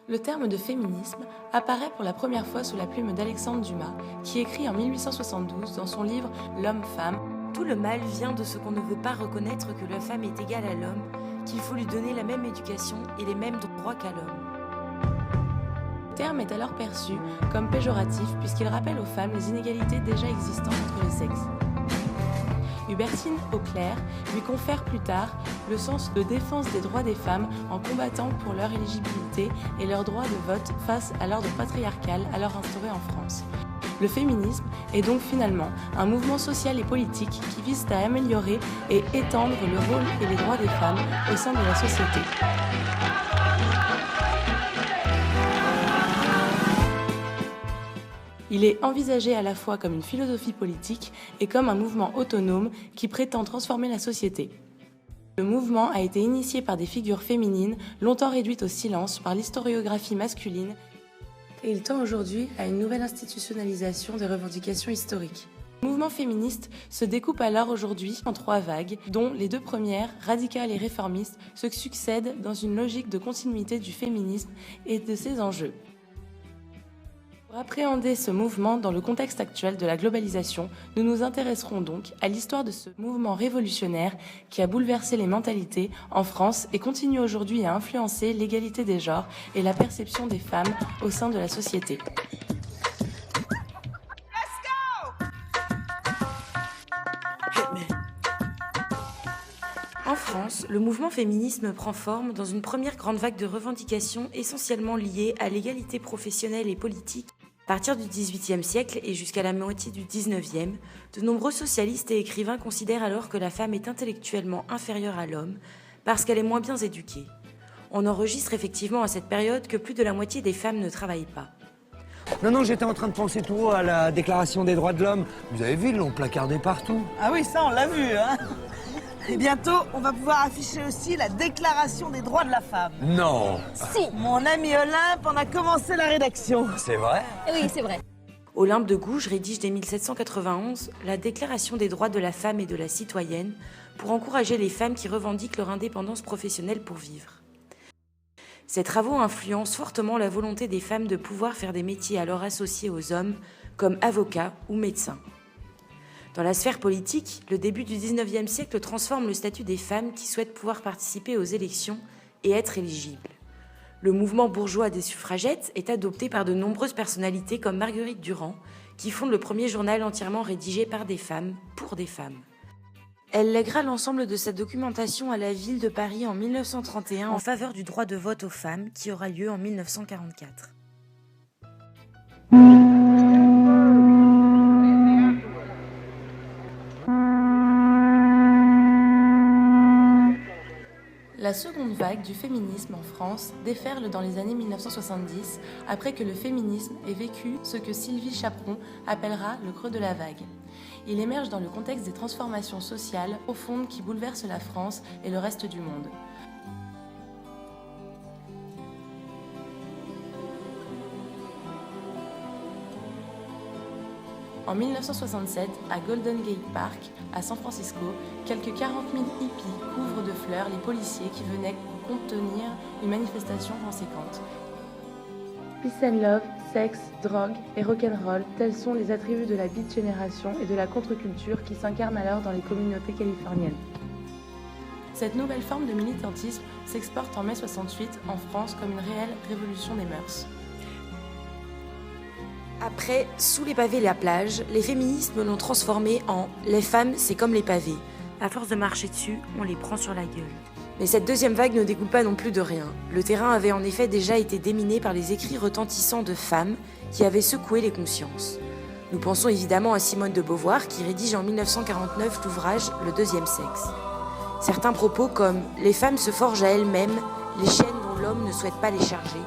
Le terme de féminisme apparaît pour la première fois sous la plume d'Alexandre Dumas, qui écrit en 1872 dans son livre L'Homme-Femme. Tout le mal vient de ce qu'on ne veut pas reconnaître que la femme est égale à l'homme, qu'il faut lui donner la même éducation et les mêmes droits qu'à l'homme. Le terme est alors perçu comme péjoratif puisqu'il rappelle aux femmes les inégalités déjà existantes entre les sexes. Hubertine Auclair lui confère plus tard le sens de défense des droits des femmes en combattant pour leur éligibilité et leur droit de vote face à l'ordre patriarcal alors instauré en France. Le féminisme est donc finalement un mouvement social et politique qui vise à améliorer et étendre le rôle et les droits des femmes au sein de la société. Il est envisagé à la fois comme une philosophie politique et comme un mouvement autonome qui prétend transformer la société. Le mouvement a été initié par des figures féminines, longtemps réduites au silence par l'historiographie masculine, et il tend aujourd'hui à une nouvelle institutionnalisation des revendications historiques. Le mouvement féministe se découpe alors aujourd'hui en 3 vagues, dont les 2 premières, radicales et réformistes, se succèdent dans une logique de continuité du féminisme et de ses enjeux. Pour appréhender ce mouvement dans le contexte actuel de la globalisation, nous nous intéresserons donc à l'histoire de ce mouvement révolutionnaire qui a bouleversé les mentalités en France et continue aujourd'hui à influencer l'égalité des genres et la perception des femmes au sein de la société. En France, le mouvement féminisme prend forme dans une première grande vague de revendications essentiellement liées à l'égalité professionnelle et politique. À partir du XVIIIe siècle et jusqu'à la moitié du XIXe, de nombreux socialistes et écrivains considèrent alors que la femme est intellectuellement inférieure à l'homme parce qu'elle est moins bien éduquée. On enregistre effectivement à cette période que plus de la moitié des femmes ne travaillent pas. Non, j'étais en train de penser tout haut à la Déclaration des droits de l'homme. Vous avez vu, ils l'ont placardé partout. Ah oui, ça on l'a vu, hein. Et bientôt, on va pouvoir afficher aussi la Déclaration des droits de la femme. Non. Si. Mon ami Olympe en a commencé la rédaction. C'est vrai? Oui, c'est vrai. Olympe de Gouges rédige dès 1791 la Déclaration des droits de la femme et de la citoyenne pour encourager les femmes qui revendiquent leur indépendance professionnelle pour vivre. Ces travaux influencent fortement la volonté des femmes de pouvoir faire des métiers alors associés aux hommes, comme avocats ou médecins. Dans la sphère politique, le début du XIXe siècle transforme le statut des femmes qui souhaitent pouvoir participer aux élections et être éligibles. Le mouvement bourgeois des suffragettes est adopté par de nombreuses personnalités comme Marguerite Durand, qui fonde le premier journal entièrement rédigé par des femmes, pour des femmes. Elle lèguera l'ensemble de sa documentation à la ville de Paris en 1931 en faveur du droit de vote aux femmes, qui aura lieu en 1944. La seconde vague du féminisme en France déferle dans les années 1970, après que le féminisme ait vécu ce que Sylvie Chaperon appellera le creux de la vague. Il émerge dans le contexte des transformations sociales profondes qui bouleversent la France et le reste du monde. En 1967, à Golden Gate Park, à San Francisco, quelques 40 000 hippies couvrent de fleurs les policiers qui venaient contenir une manifestation conséquente. Peace and love, sexe, drogue et rock'n'roll, tels sont les attributs de la Beat Generation et de la contre-culture qui s'incarnent alors dans les communautés californiennes. Cette nouvelle forme de militantisme s'exporte en mai 68 en France comme une réelle révolution des mœurs. Après « Sous les pavés, la plage », les féminismes l'ont transformé en « Les femmes, c'est comme les pavés ». À force de marcher dessus, on les prend sur la gueule. Mais cette deuxième vague ne découle pas non plus de rien. Le terrain avait en effet déjà été déminé par les écrits retentissants de femmes qui avaient secoué les consciences. Nous pensons évidemment à Simone de Beauvoir qui rédige en 1949 l'ouvrage « Le deuxième sexe ». Certains propos comme « Les femmes se forgent à elles-mêmes, les chaînes dont l'homme ne souhaite pas les charger »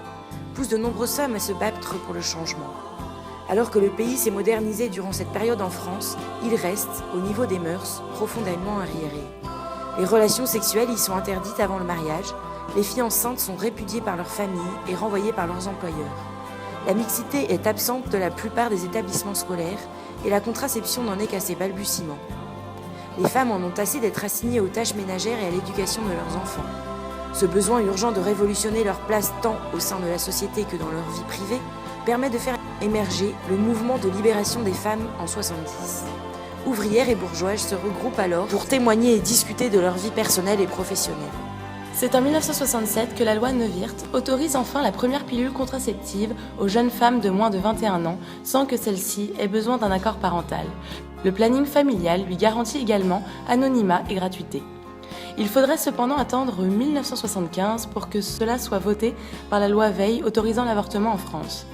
poussent de nombreuses femmes à se battre pour le changement. Alors que le pays s'est modernisé durant cette période en France, il reste, au niveau des mœurs, profondément arriéré. Les relations sexuelles y sont interdites avant le mariage, les filles enceintes sont répudiées par leurs familles et renvoyées par leurs employeurs. La mixité est absente de la plupart des établissements scolaires et la contraception n'en est qu'à ses balbutiements. Les femmes en ont assez d'être assignées aux tâches ménagères et à l'éducation de leurs enfants. Ce besoin urgent de révolutionner leur place tant au sein de la société que dans leur vie privée permet de faire émerger le mouvement de libération des femmes en 70. Ouvrières et bourgeoises se regroupent alors pour témoigner et discuter de leur vie personnelle et professionnelle. C'est en 1967 que la loi Neuwirth autorise enfin la première pilule contraceptive aux jeunes femmes de moins de 21 ans sans que celles-ci aient besoin d'un accord parental. Le planning familial lui garantit également anonymat et gratuité. Il faudrait cependant attendre 1975 pour que cela soit voté par la loi Veil autorisant l'avortement en France.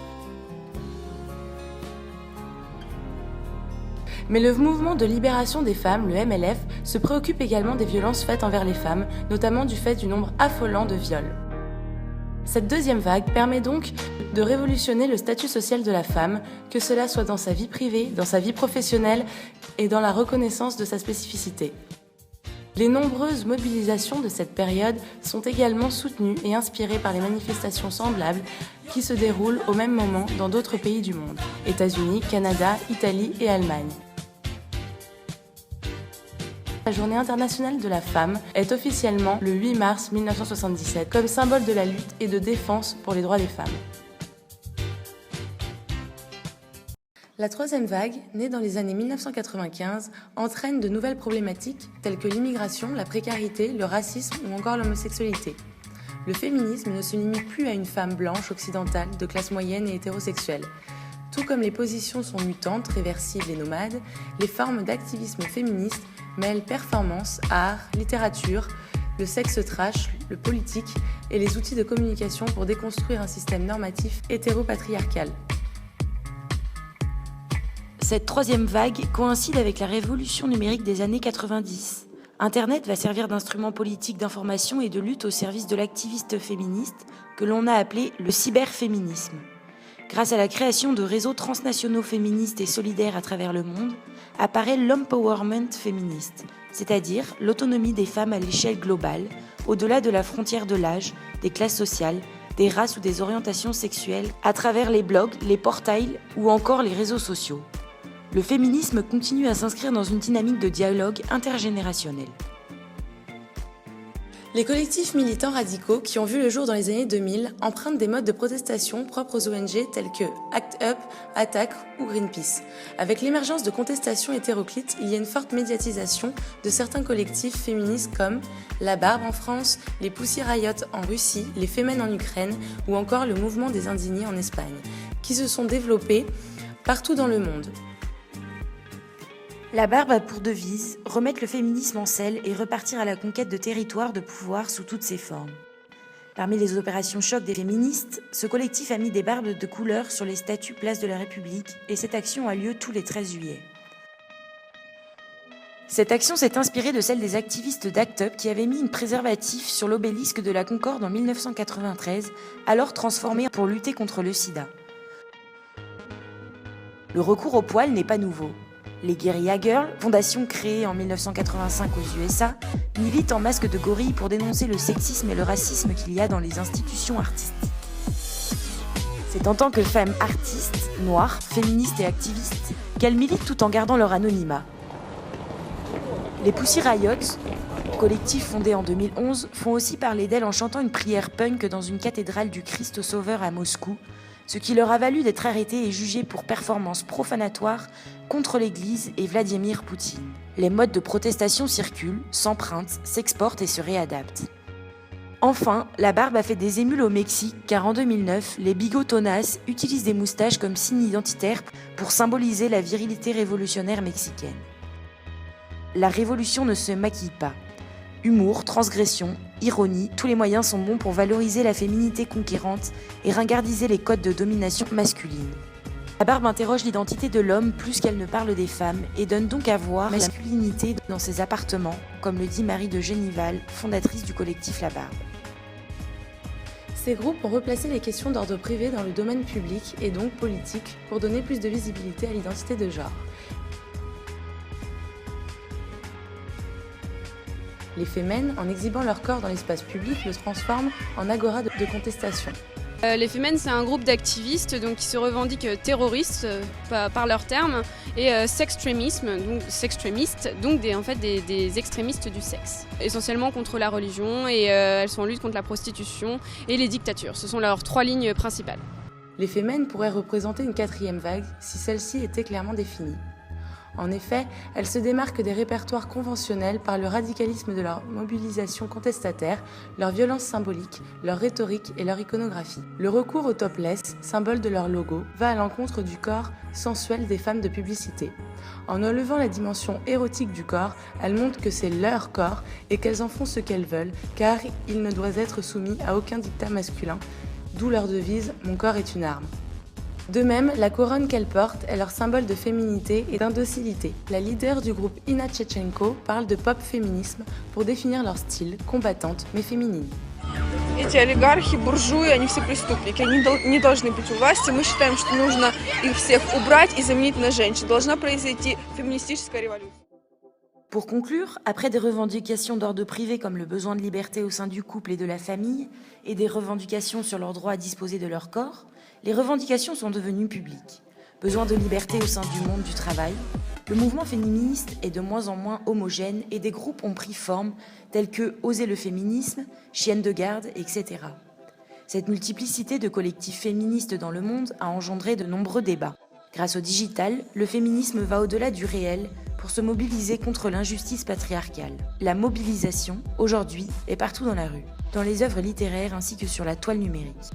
Mais le mouvement de libération des femmes, le MLF, se préoccupe également des violences faites envers les femmes, notamment du fait du nombre affolant de viols. Cette deuxième vague permet donc de révolutionner le statut social de la femme, que cela soit dans sa vie privée, dans sa vie professionnelle et dans la reconnaissance de sa spécificité. Les nombreuses mobilisations de cette période sont également soutenues et inspirées par les manifestations semblables qui se déroulent au même moment dans d'autres pays du monde, États-Unis, Canada, Italie et Allemagne. La Journée internationale de la femme est officiellement le 8 mars 1977 comme symbole de la lutte et de défense pour les droits des femmes. La troisième vague, née dans les années 1995, entraîne de nouvelles problématiques telles que l'immigration, la précarité, le racisme ou encore l'homosexualité. Le féminisme ne se limite plus à une femme blanche, occidentale, de classe moyenne et hétérosexuelle. Tout comme les positions sont mutantes, réversibles et nomades, les formes d'activisme féministe mêlent performance, art, littérature, le sexe trash, le politique et les outils de communication pour déconstruire un système normatif hétéropatriarcal. Cette troisième vague coïncide avec la révolution numérique des années 90. Internet va servir d'instrument politique d'information et de lutte au service de l'activiste féministe que l'on a appelé le cyberféminisme. Grâce à la création de réseaux transnationaux féministes et solidaires à travers le monde, apparaît l'empowerment féministe, c'est-à-dire l'autonomie des femmes à l'échelle globale, au-delà de la frontière de l'âge, des classes sociales, des races ou des orientations sexuelles, à travers les blogs, les portails ou encore les réseaux sociaux. Le féminisme continue à s'inscrire dans une dynamique de dialogue intergénérationnel. Les collectifs militants radicaux qui ont vu le jour dans les années 2000 empruntent des modes de protestation propres aux ONG tels que Act Up, Attack ou Greenpeace. Avec l'émergence de contestations hétéroclites, il y a une forte médiatisation de certains collectifs féministes comme La Barbe en France, les Pussy Riot en Russie, les Femen en Ukraine ou encore le mouvement des indignés en Espagne, qui se sont développés partout dans le monde. La Barbe a pour devise « Remettre le féminisme en selle et repartir à la conquête de territoires de pouvoir sous toutes ses formes ». Parmi les opérations choc des féministes, ce collectif a mis des barbes de couleur sur les statues Place de la République et cette action a lieu tous les 13 juillet. Cette action s'est inspirée de celle des activistes d'Act Up qui avaient mis une préservatif sur l'obélisque de la Concorde en 1993, alors transformé pour lutter contre le sida. Le recours au poil n'est pas nouveau. Les Guerilla Girls, fondation créée en 1985 aux USA, militent en masque de gorille pour dénoncer le sexisme et le racisme qu'il y a dans les institutions artistiques. C'est en tant que femmes artistes, noires, féministes et activistes qu'elles militent tout en gardant leur anonymat. Les Pussy Riot, collectif fondé en 2011, font aussi parler d'elles en chantant une prière punk dans une cathédrale du Christ Sauveur à Moscou, ce qui leur a valu d'être arrêtés et jugés pour performances profanatoires contre l'Église et Vladimir Poutine. Les modes de protestation circulent, s'empruntent, s'exportent et se réadaptent. Enfin, la barbe a fait des émules au Mexique car en 2009, les bigotonas utilisent des moustaches comme signe identitaire pour symboliser la virilité révolutionnaire mexicaine. La révolution ne se maquille pas. Humour, transgression, ironie, tous les moyens sont bons pour valoriser la féminité conquérante et ringardiser les codes de domination masculine. La barbe interroge l'identité de l'homme plus qu'elle ne parle des femmes et donne donc à voir la masculinité dans ses appartements, comme le dit Marie de Génival, fondatrice du collectif La Barbe. Ces groupes ont replacé les questions d'ordre privé dans le domaine public et donc politique pour donner plus de visibilité à l'identité de genre. Les Femen, en exhibant leur corps dans l'espace public, le transforment en agora de contestation. Les Femmes, c'est un groupe d'activistes donc, qui se revendiquent terroristes par leur terme et sextrémistes, donc des extrémistes du sexe. Essentiellement contre la religion et elles sont en lutte contre la prostitution et les dictatures. Ce sont leurs 3 lignes principales. Les Femmes pourraient représenter une 4e vague si celle-ci était clairement définie. En effet, elles se démarquent des répertoires conventionnels par le radicalisme de leur mobilisation contestataire, leur violence symbolique, leur rhétorique et leur iconographie. Le recours au topless, symbole de leur logo, va à l'encontre du corps sensuel des femmes de publicité. En enlevant la dimension érotique du corps, elles montrent que c'est leur corps et qu'elles en font ce qu'elles veulent, car il ne doit être soumis à aucun dictat masculin, d'où leur devise « Mon corps est une arme ». De même, la couronne qu'elles portent est leur symbole de féminité et d'indocilité. La leader du groupe Inna Tchetchenko parle de pop-féminisme pour définir leur style, combattante mais féminine. Эти олигархи, буржуи, они все преступники, они не должны быть у власти. Мы считаем, что нужно их всех убрать и заменить на женщин. Должна произойти феминистическая революция. Pour conclure, après des revendications d'ordre privé comme le besoin de liberté au sein du couple et de la famille, et des revendications sur leur droit à disposer de leur corps, les revendications sont devenues publiques. Besoin de liberté au sein du monde du travail, le mouvement féministe est de moins en moins homogène et des groupes ont pris forme tels que Oser le féminisme, Chiennes de garde, etc. Cette multiplicité de collectifs féministes dans le monde a engendré de nombreux débats. Grâce au digital, le féminisme va au-delà du réel pour se mobiliser contre l'injustice patriarcale. La mobilisation, aujourd'hui, est partout dans la rue, dans les œuvres littéraires ainsi que sur la toile numérique.